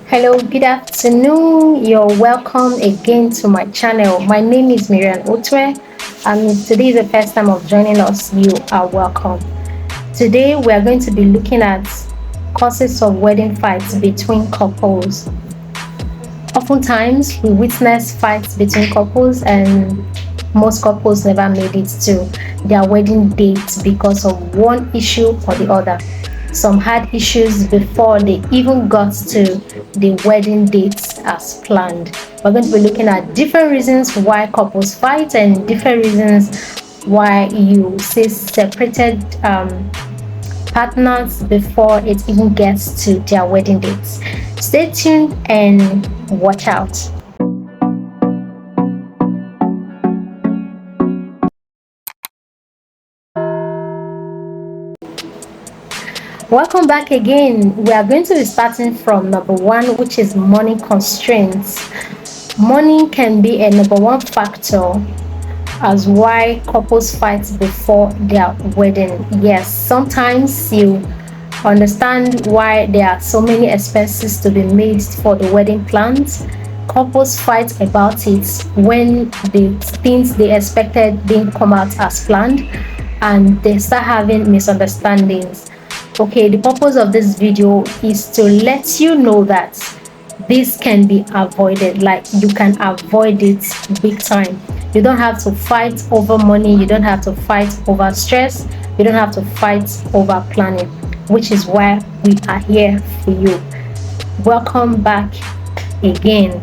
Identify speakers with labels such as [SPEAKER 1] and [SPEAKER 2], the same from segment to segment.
[SPEAKER 1] Hello, good afternoon. You're welcome again to my channel. My name is Miriam Otwe, and if today is the first time of joining us, you are welcome. Today, we are going to be looking at causes of wedding fights between couples. Oftentimes, we witness fights between couples, and most couples never made it to their wedding date because of one issue or the other. Some had issues before they even got to the wedding date as planned. We're going to be looking at different reasons why couples fight and different reasons why you see separated partners before it even gets to their wedding dates. Stay tuned and watch out. Welcome back again. We are going to be starting from number one, which is money constraints. Money can be a number one factor as why couples fight before their wedding. Yes, sometimes you understand why there are so many expenses to be made for the wedding plans. Couples fight about it when the things they expected didn't come out as planned, and they start having misunderstandings. Okay, the purpose of this video is to let you know that this can be avoided. Like, you can avoid it big time. You don't have to fight over money, you don't have to fight over stress, you don't have to fight over planning, which is why we are here for you. Welcome back again.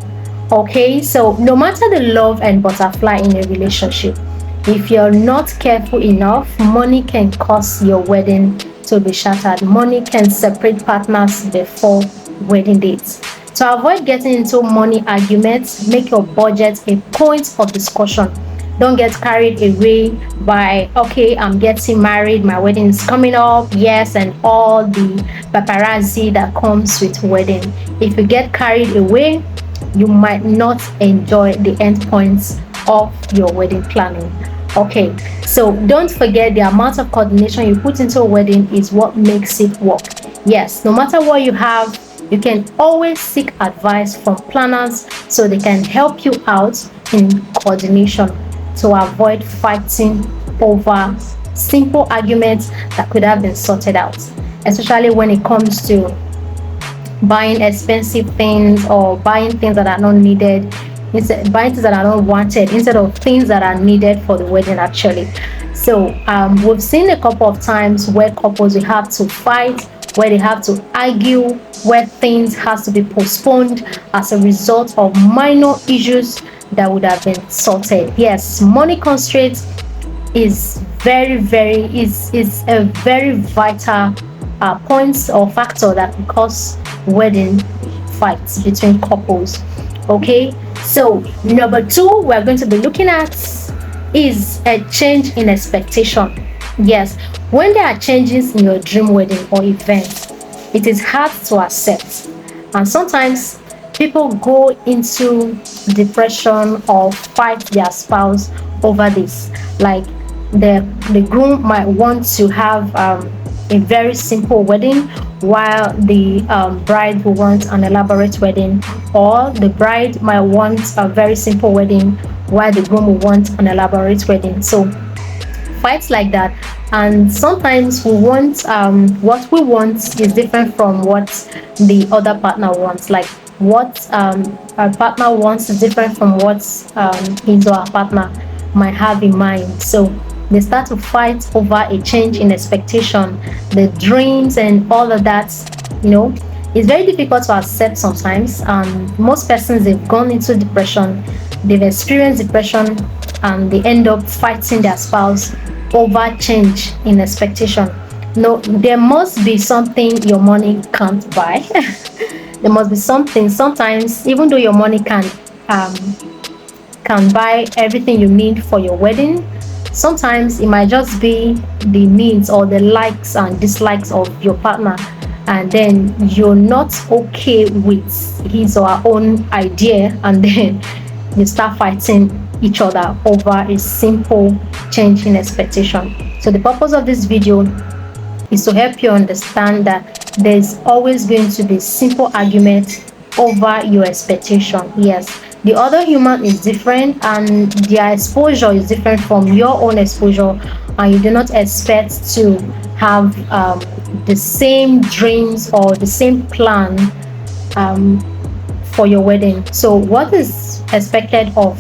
[SPEAKER 1] Okay, so no matter the love and butterfly in a relationship, if you're not careful enough, money can cause your wedding to be shattered. Money can separate partners before wedding dates. To avoid getting into money arguments, make your budget a point of discussion. Don't get carried away by, okay, I'm getting married, my wedding is coming up, yes, and all the paparazzi that comes with wedding. If you get carried away, you might not enjoy the end points of your wedding planning. Okay, so don't forget, the amount of coordination you put into a wedding is what makes it work. Yes, no matter what you have, you can always seek advice from planners so they can help you out in coordination to avoid fighting over simple arguments that could have been sorted out, especially when it comes to buying expensive things or buying things that are not needed, instead buying things that are not wanted instead of things that are needed for the wedding actually. So we've seen a couple of times where couples will have to fight, where they have to argue, where things has to be postponed as a result of minor issues that would have been sorted. Yes, money constraints is is a very vital point or factor that can cause wedding fights between couples. Okay, so number two we're going to be looking at is a change in expectation. Yes, when there are changes in your dream wedding or event, it is hard to accept, and sometimes people go into depression or fight their spouse over this. Like, the groom might want to have a very simple wedding, while the bride will want an elaborate wedding, or the bride might want a very simple wedding while the groom will want an elaborate wedding. So fights like that, and sometimes we want what we want is different from what the other partner wants. Like, what our partner wants is different from what his or her partner might have in mind. So they start to fight over a change in expectation, the dreams and all of that. It's very difficult to accept sometimes, and most persons, they've gone into depression, they've experienced depression, and they end up fighting their spouse over change in expectation. No, there must be something your money can't buy. There must be something. Sometimes, even though your money can buy everything you need for your wedding, sometimes it might just be the needs or the likes and dislikes of your partner, and then you're not okay with his or her own idea, and then you start fighting each other over a simple change in expectation. So the purpose of this video is to help you understand that there's always going to be simple argument over your expectation. Yes, the other human is different and their exposure is different from your own exposure, and you do not expect to have the same dreams or the same plan um, for your wedding. So, what is expected of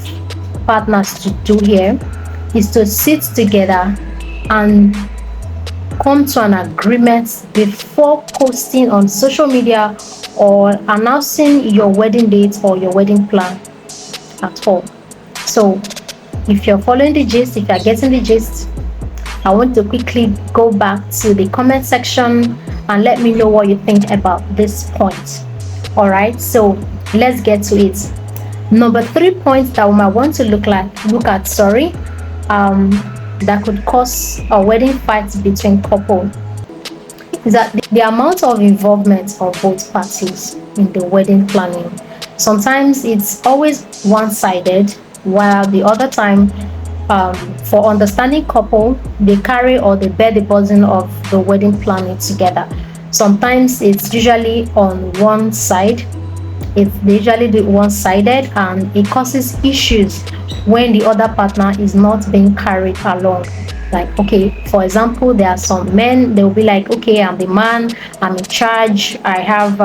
[SPEAKER 1] partners to do here is to sit together and come to an agreement before posting on social media or announcing your wedding date or your wedding plan at all. So, if you're following the gist, if you're getting the gist, I want to quickly go back to the comment section and let me know what you think about this point. All right, so let's get to it. Number 3 points that we might want to look at, um, that could cause a wedding fight between couple is that the amount of involvement of both parties in the wedding planning. Sometimes it's always one-sided, while the other time, for understanding couple, they carry or they bear the burden of the wedding planning together. Sometimes it's usually on one side, it's usually one-sided, and it causes issues when the other partner is not being carried along. Like, okay, for example, there are some men, they'll be like, okay, I'm the man, I'm in charge, I have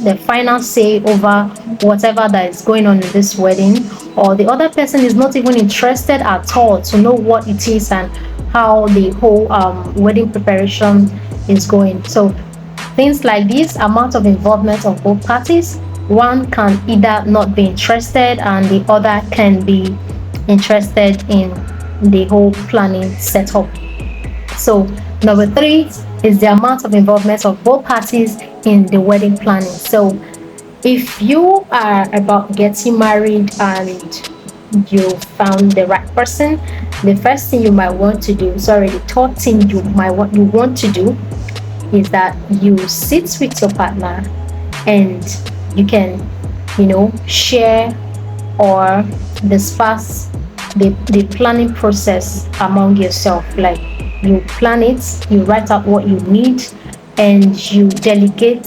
[SPEAKER 1] the final say over whatever that is going on in this wedding. Or the other person is not even interested at all to know what it is and how the whole wedding preparation is going. So things like this, amount of involvement of both parties, one can either not be interested and the other can be interested in the whole planning setup. So number 3 is the amount of involvement of both parties in the wedding planning. So if you are about getting married and you found the right person, the first thing you might want to do, the third thing you want to do is that you sit with your partner and you can, share or discuss the planning process among yourself. Like, you plan it, you write out what you need, and you delegate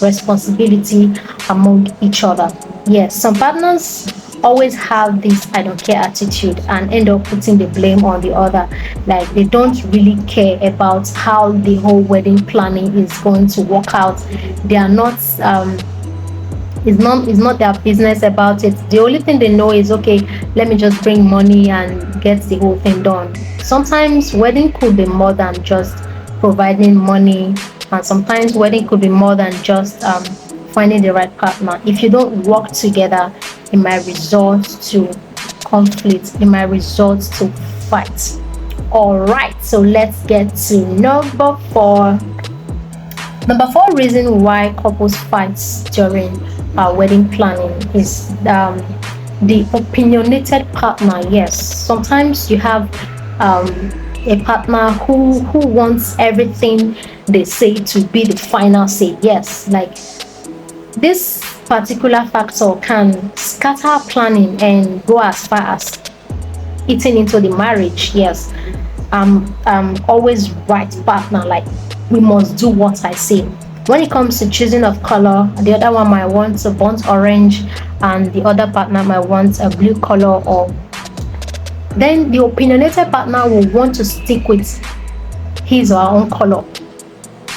[SPEAKER 1] responsibility among each other. Yes, some partners always have this I don't care attitude and end up putting the blame on the other. Like, they don't really care about how the whole wedding planning is going to work out. They are not it's not their business about it. The only thing they know is, okay, let me just bring money and get the whole thing done. Sometimes wedding could be more than just providing money, and sometimes wedding could be more than just finding the right partner. If you don't work together, it might result to conflict, it might result to fight. All right, so let's get to number 4. Number 4 reason why couples fight during wedding planning is the opinionated partner. Yes, sometimes you have a partner who wants everything they say to be the final say. Yes, like, this particular factor can scatter planning and go as far as eating into the marriage. Yes, I'm always right partner, like, we must do what I say. When it comes to choosing of color, the other one might want a burnt orange and the other partner might want a blue color, or then the opinionated partner will want to stick with his or her own color.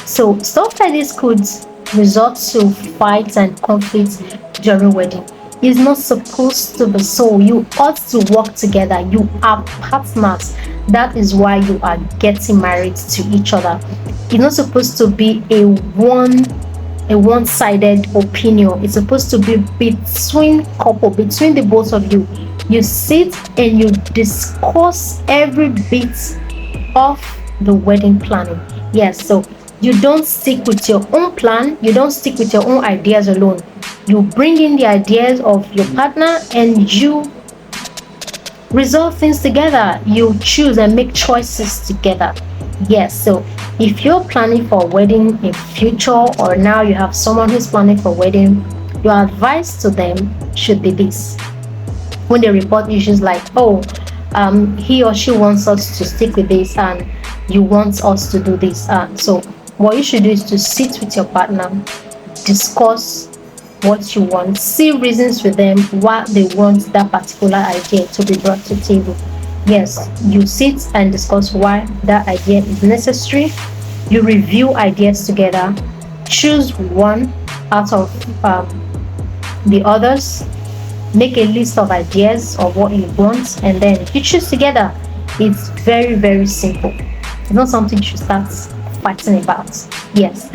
[SPEAKER 1] So stuff like this could result to fights and conflicts during wedding. It's not supposed to be so. You ought to work together. You are partners. That is why you are getting married to each other. It's not supposed to be a one-sided opinion. It's supposed to be between the both of you. You sit and you discuss every bit of the wedding planning. Yes, so you don't stick with your own plan, you don't stick with your own ideas alone. You bring in the ideas of your partner and you resolve things together. You choose and make choices together. Yes, so if you're planning for a wedding in future, or now you have someone who's planning for a wedding, your advice to them should be this. When they report issues like, oh, he or she wants us to stick with this and you want us to do this, so what you should do is to sit with your partner, discuss what you want. See reasons with them why they want that particular idea to be brought to the table. Yes, you sit and discuss why that idea is necessary. You review ideas together, choose one out of the others, make a list of ideas of what you want, and then you choose together. It's very, very simple. It's not something you should start fighting about. Yes.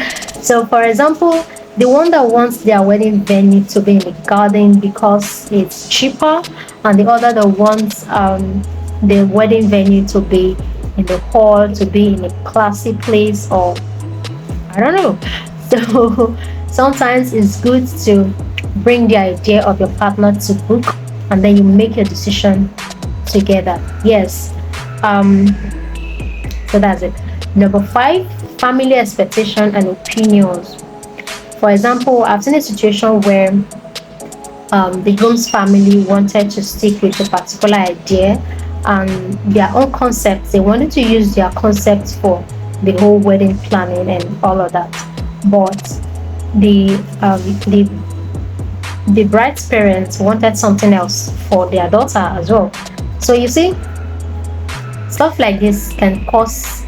[SPEAKER 1] So, for example, the one that wants their wedding venue to be in the garden because it's cheaper, and the other that wants the wedding venue to be in the hall, to be in a classy place, or I don't know. So sometimes it's good to bring the idea of your partner to book, and then you make your decision together. Yes. So that's it. Number 5, family expectation and opinions. For example, I've seen a situation where the groom's family wanted to stick with a particular idea and their own concepts. They wanted to use their concepts for the whole wedding planning and all of that. But the bride's parents wanted something else for their daughter as well. So you see, stuff like this can cause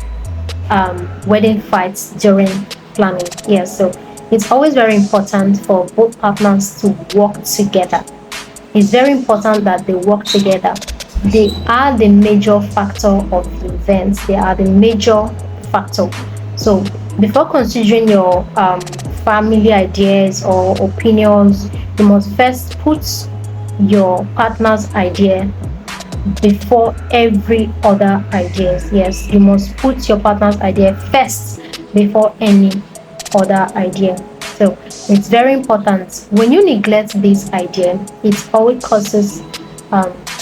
[SPEAKER 1] wedding fights during planning. Yes, so it's always very important for both partners to work together. It's very important that they work together. They are the major factor of the events. They are the major factor. So before considering your family ideas or opinions, you must first put your partner's idea before every other ideas. Yes, you must put your partner's idea first before any other idea. So it's very important. When you neglect this idea, it always causes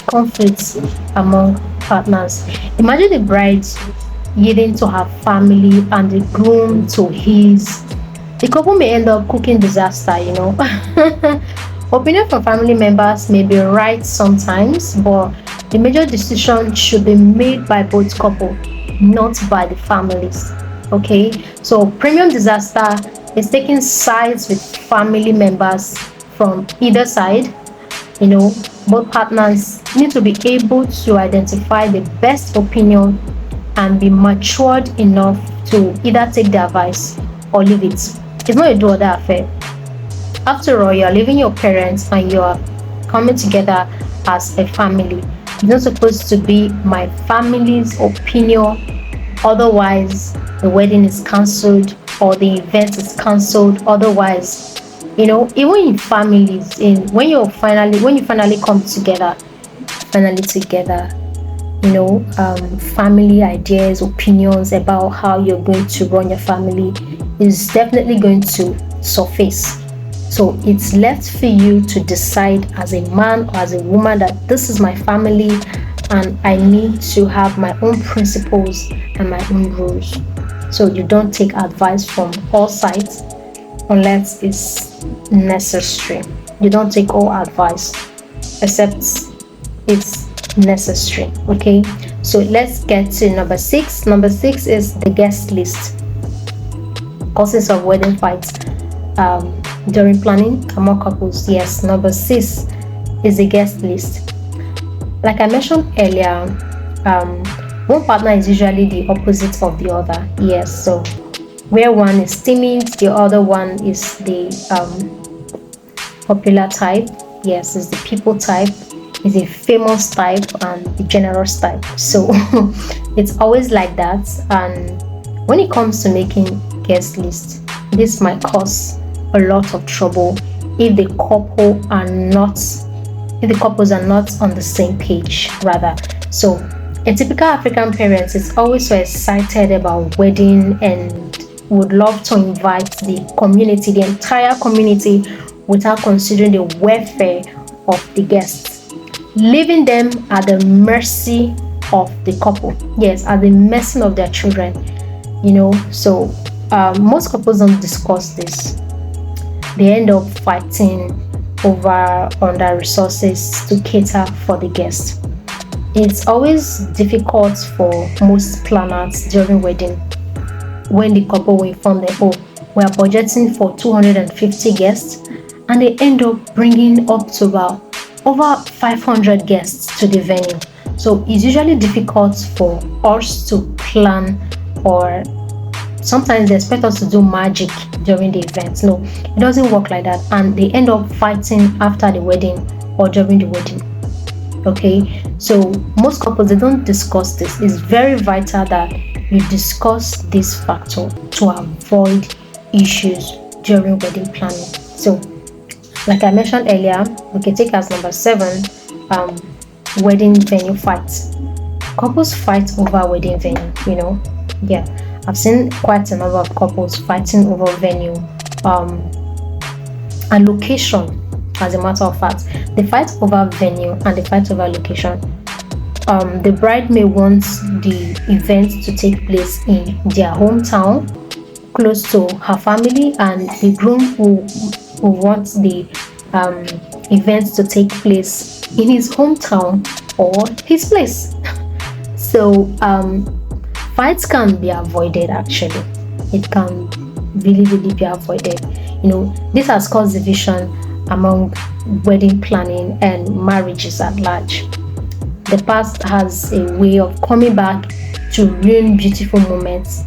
[SPEAKER 1] conflicts among partners. Imagine the bride yielding to her family and the groom to his. The couple may end up cooking disaster, you know. Opinion from family members may be right sometimes, but the major decision should be made by both couple, not by the families. Okay, so premium disaster is taking sides with family members from either side. You know, both partners need to be able to identify the best opinion and be matured enough to either take the advice or leave it. It's not a do or die affair. After all, you're leaving your parents and you're coming together as a family. It's not supposed to be my family's opinion, otherwise the wedding is cancelled or the event is cancelled. Otherwise, you know, even in families, when you finally come together, you know, family ideas, opinions about how you're going to run your family is definitely going to surface. So it's left for you to decide as a man or as a woman that this is my family and I need to have my own principles and my own rules. So you don't take advice from all sides unless it's necessary. You don't take all advice except it's necessary. Okay, so let's get to number 6. Number 6 is the guest list. Causes of wedding fights during planning among couples. Yes, number 6 is the guest list. Like I mentioned earlier, one partner is usually the opposite of the other. Yes, so where one is timid, the other one is the popular type. Yes, is the people type, is a famous type, and the generous type. So it's always like that. And when it comes to making guest lists, this might cause a lot of trouble if the couples are not on the same page, rather. So a typical African parent is always so excited about wedding and would love to invite the community, the entire community, without considering the welfare of the guests, leaving them at the mercy of the couple. Yes, at the mercy of their children. You know, so most couples don't discuss this. They end up fighting over under resources to cater for the guests. It's always difficult for most planners during wedding when the couple will inform them, oh, we are budgeting for 250 guests and they end up bringing up to about over 500 guests to the venue. So it's usually difficult for us to plan, or sometimes they expect us to do magic during the event. No, it doesn't work like that, and they end up fighting after the wedding or during the wedding. Okay, so most couples, they don't discuss this. It's very vital that you discuss this factor to avoid issues during wedding planning. So like I mentioned earlier, we can take as number 7, wedding venue fights. Couples fight over wedding venue, yeah, I've seen quite a number of couples fighting over venue and location. As a matter of fact, they fight over venue and they fight over location. The bride may want the event to take place in their hometown, close to her family, and the groom who wants the event to take place in his hometown or his place. So fights can be avoided. Actually, it can really be avoided. This has caused division among wedding planning and marriages at large. The past has a way of coming back to ruin beautiful moments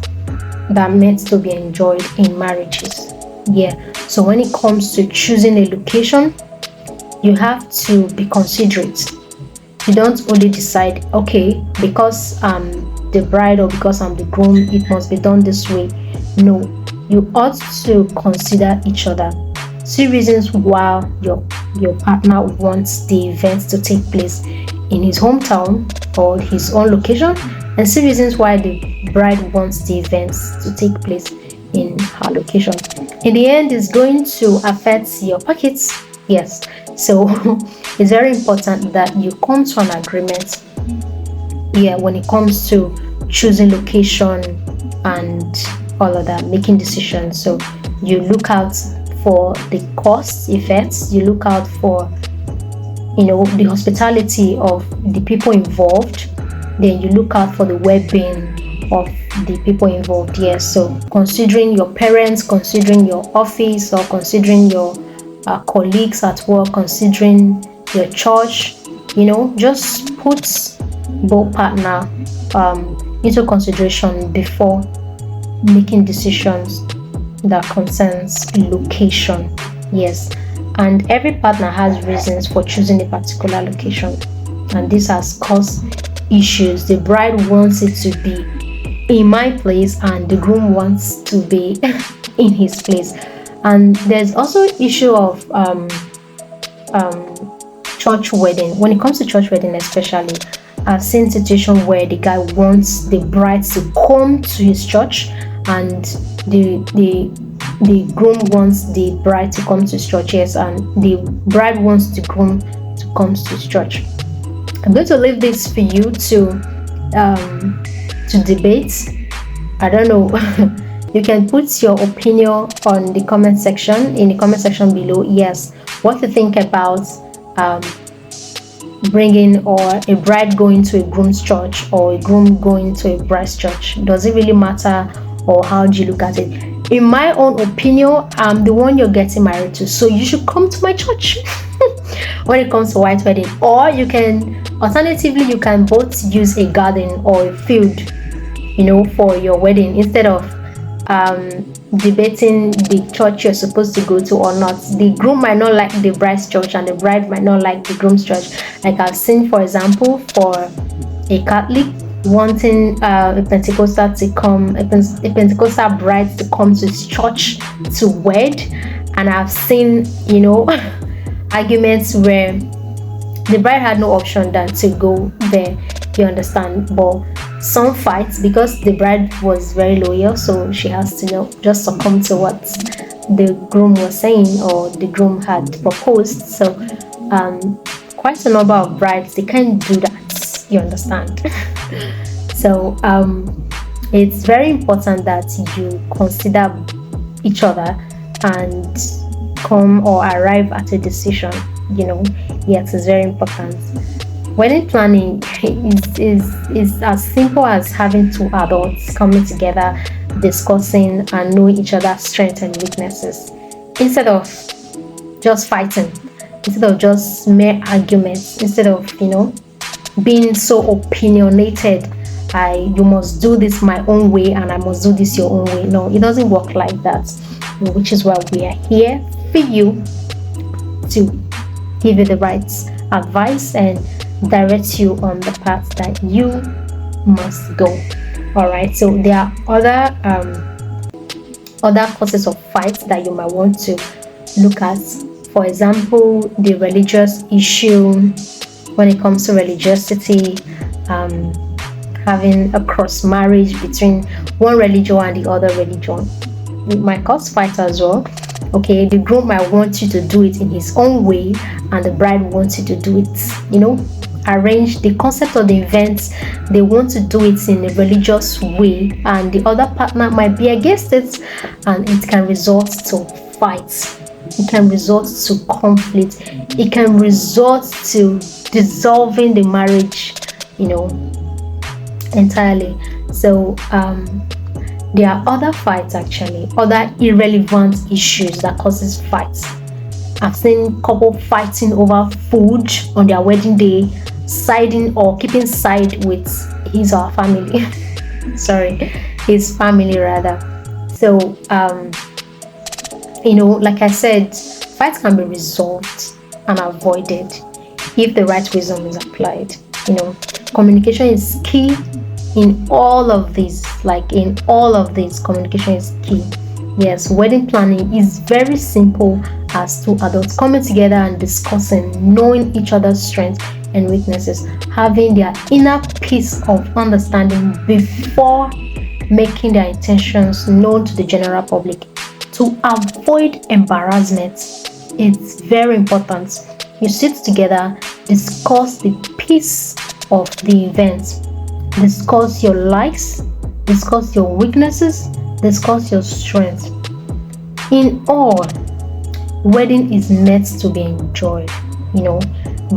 [SPEAKER 1] that meant to be enjoyed in marriages. Yeah, so when it comes to choosing a location, you have to be considerate. You don't only decide, okay, because I'm the bride or because I'm the groom, it must be done this way. No, you ought to consider each other. See reasons why your partner wants the event to take place in his hometown or his own location, and see reasons why the bride wants the events to take place in her location. In the end, it's going to affect your pockets. Yes, so it's very important that you come to an agreement, when it comes to choosing location and all of that, making decisions. So you look out for the cost effects, you look out for the hospitality of the people involved, then you look out for the well-being of the people involved. Yes, so considering your parents, considering your office, or considering your colleagues at work, considering your church, just put both partner into consideration before making decisions that concerns location. Yes, and every partner has reasons for choosing a particular location, and this has caused issues. The bride wants it to be in my place and the groom wants to be in his place. And there's also issue of church wedding. When it comes to church wedding especially, I've seen situation where the guy wants the bride to come to his church, and the groom wants the bride to come to his church. Yes, and the bride wants the groom to come to his church. I'm going to leave this for you to debate. I don't know. You can put your opinion on the comment section, in the comment section below. Yes, what you think about bringing, or a bride going to a groom's church or a groom going to a bride's church. Does it really matter, or how do you look at it? In my own opinion, I'm the one you're getting married to, so you should come to my church when it comes to white wedding. Or you can, alternatively, you can both use a garden or a field, for your wedding, instead of debating the church you're supposed to go to or not. The groom might not like the bride's church and the bride might not like the groom's church. Like I've seen, for example, for a Catholic wanting a Pentecostal to come, a Pentecostal bride to come to his church to wed, and I've seen arguments where the bride had no option than to go there, you understand. But some fights, because the bride was very loyal, so she has to just succumb to what the groom was saying or the groom had proposed. So quite a number of brides, they can't do that, you understand. So it's very important that you consider each other and come or arrive at a decision. Yes, it's very important. Wedding planning is as simple as having two adults coming together, discussing and knowing each other's strengths and weaknesses, instead of just fighting, instead of just mere arguments, instead of being so opinionated. You must do this my own way and I must do this your own way. No, it doesn't work like that. Which is why we are here for you, to give you the right advice and direct you on the path that you must go. All right, so there are other causes of fight that you might want to look at. For example, the religious issue. When it comes to religiosity, having a cross marriage between one religion and the other religion, it might cause fight as well. Okay, the groom might want you to do it in his own way, and the bride wants you to do it, arrange the concept of the events. They want to do it in a religious way, and the other partner might be against it, and it can result to fights. It can result to conflict. It can result to dissolving the marriage, entirely. So there are other fights, actually, other irrelevant issues that causes fights. I've seen couple fighting over food on their wedding day, siding or keeping side with his or her family. Sorry, his family rather. So like I said, fights can be resolved and avoided if the right wisdom is applied. Communication is key in all of these. Communication is key. Yes, wedding planning is very simple as two adults coming together and discussing, knowing each other's strengths and weaknesses, having their inner peace of understanding before making their intentions known to the general public. To avoid embarrassment, it's very important. You sit together, discuss the piece of the event, discuss your likes, discuss your weaknesses, discuss your strengths. In all, wedding is meant to be enjoyed,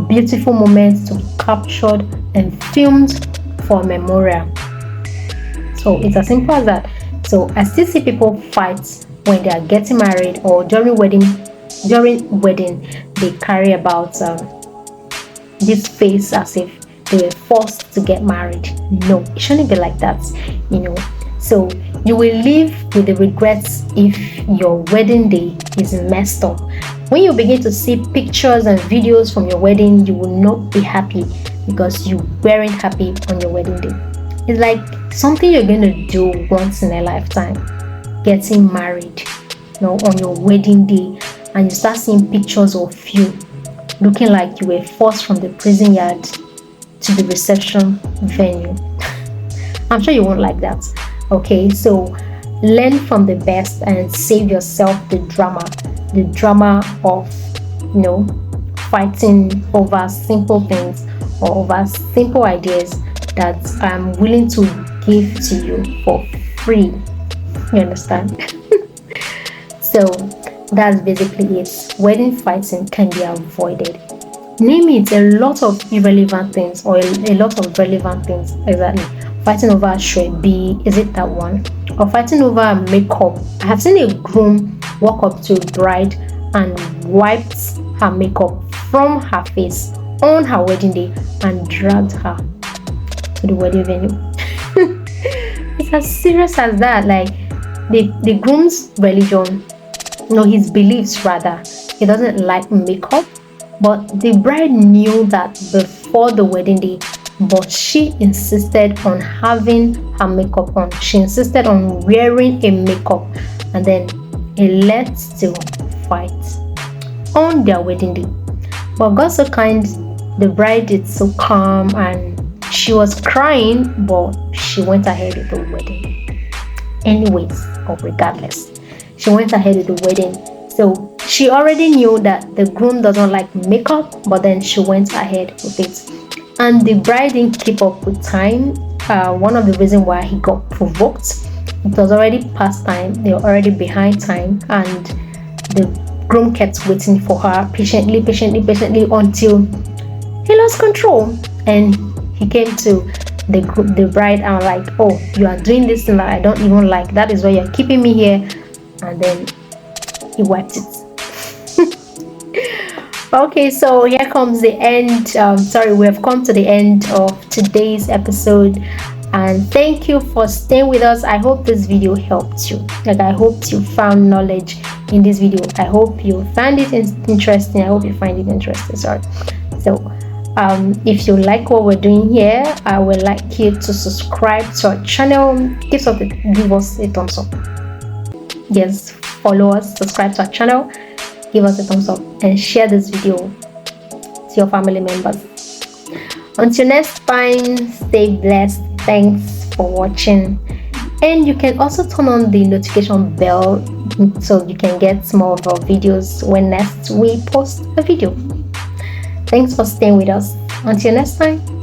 [SPEAKER 1] beautiful moments to be captured and filmed for a memorial. So it's as simple as that. So I still see people fight when they are getting married, or during wedding. They carry about this face as if they were forced to get married. No, it shouldn't be like that. So you will live with the regrets if your wedding day is messed up. When you begin to see pictures and videos from your wedding, you will not be happy because you weren't happy on your wedding day. It's like something you're going to do once in a lifetime, getting married, on your wedding day, and you start seeing pictures of you looking like you were forced from the prison yard to the reception venue. I'm sure you won't like that. Okay, so learn from the best and save yourself the drama of fighting over simple things or over simple ideas that I'm willing to give to you for free. You understand? So that's basically it. Wedding fighting can be avoided. Name it, a lot of irrelevant things or a lot of relevant things. Exactly. Fighting over a shred B, is it that one? Or fighting over makeup. I have seen a groom walk up to a bride and wiped her makeup from her face on her wedding day and dragged her to the wedding venue. It's as serious as that. Like the groom's religion, his beliefs rather, he doesn't like makeup, but the bride knew that before the wedding day, but she insisted on having her makeup on. She insisted on wearing a makeup, and then it led to fight on their wedding day. But God so kind, the bride is so calm, and she was crying, but she went ahead with the wedding anyways, or regardless. She went ahead with the wedding. So she already knew that the groom doesn't like makeup, but then she went ahead with it. And the bride didn't keep up with time. One of the reasons why he got provoked, it was already past time. They were already behind time, and the groom kept waiting for her patiently until he lost control. And he came to the bride and like, oh, you are doing this thing that I don't even like. That is why you're keeping me here. And then he wiped it. Okay, so here comes the end. Sorry, we have come to the end of today's episode. And thank you for staying with us. I hope this video helped you. Like, I hope you found knowledge in this video. I hope you found it interesting. I hope you find it interesting. Sorry. So, if you like what we're doing here, I would like you to subscribe to our channel. Give us a thumbs up. Yes, follow us, subscribe to our channel, give us a thumbs up, and share this video to your family members. Until next time, stay blessed. Thanks for watching. And you can also turn on the notification bell so you can get more of our videos when next we post a video. Thanks for staying with us. Until next time.